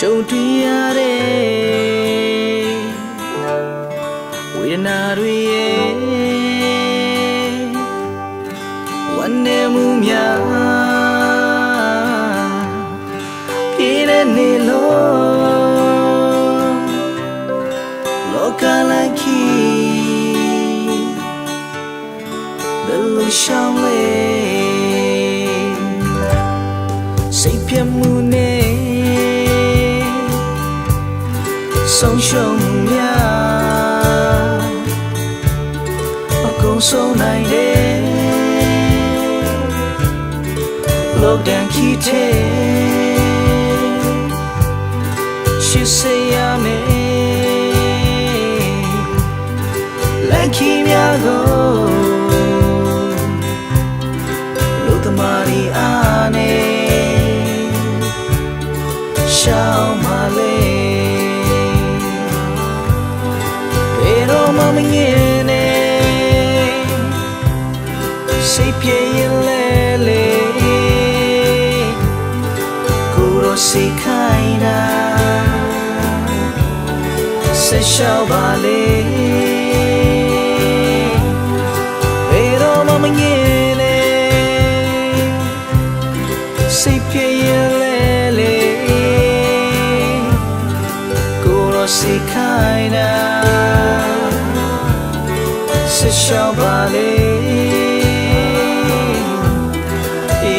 ကြုံတွေ့ရတဲ့ဝေဒနာတွေရဲ့ဝမ်းနည်းမှုများပြေးတဲ့နေလို့လောကလိုက်ခီဘယ်လိုရှောင်လဲစိတ်ပြတ်မှုနဲ့ဆုံးရှုံးများအကုန်ဆုံးနိုင်တယ်လောကဒဏ်ခီတဲ့ရှစ်စေရမယ်လက်ခီများကိုလူသမားရီအားနဲ့ရှောင်းမလဲမငင်းနဲ့စိတ်ပြေရင်လဲလေကိုယ်တော့စိတ်ခိုင်းတာဆက်ရှောက်ပါလေဘယ်တော့မှမငင်းနဲ့စိတ်ပြေရင်လဲလေကိုယ်တော့စိတ်ခိုင်းတာရှောင်းပါလေ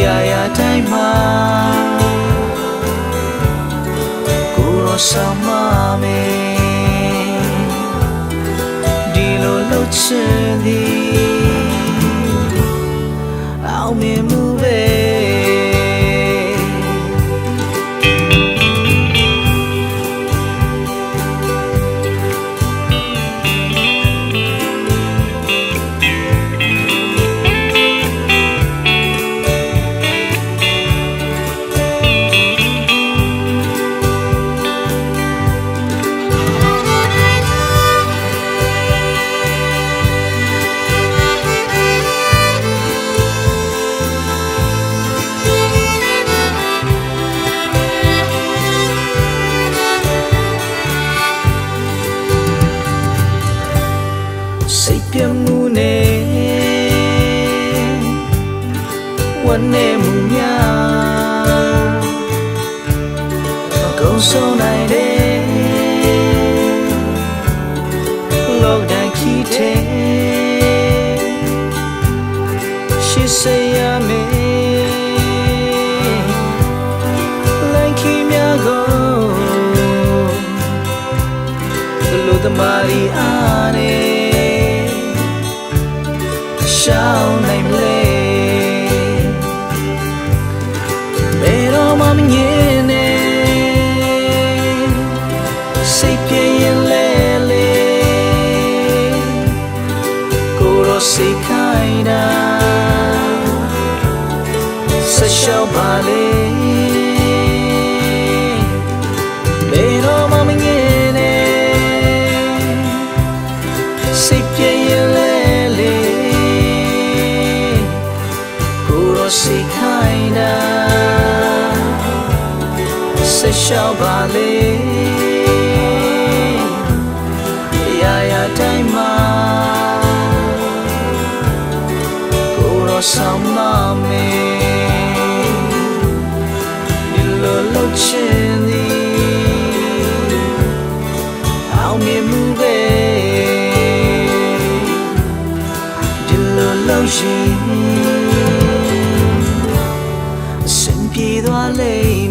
ရာရာတိုင်းမှာကိုယ်တော်ဆောင်မမယ်ဒီလိုလှုပ်ချင်သည်အောင်မြင်မှုပဲစိတ်ပြတ်မှုနဲ့ဝမ်းနည်းမှုများအကုန်ဆုံးနိုင်တယ်လောကဒဏ်ခီတဲ့ရှစ်စေရမယ်လက်ခီများကိုလူသမားရီအားနဲ့ရှောင်းနိုင်မလဲဘယ်တော့မှမငင်းနဲ့စိတ်ပြေရင်လဲလေကိုယ်တော့စိတ်ခိုင်းတာဆက်ရှောင်းပါလေဘယ်တော့မှမငင်းနဲ့စိတ်ပြေရင်လဲစိတ်ခိုင်းတာဆက်ရှောက်ပါလေရာရာတိုင်းမှာကိုယ်တော်ဆောင်မမယ်ဒီလိုလှုပ်ချင်သည်အောင်မြင်မှုပဲဒီလိုလှုပ်ရှင်ပြေသွားလေ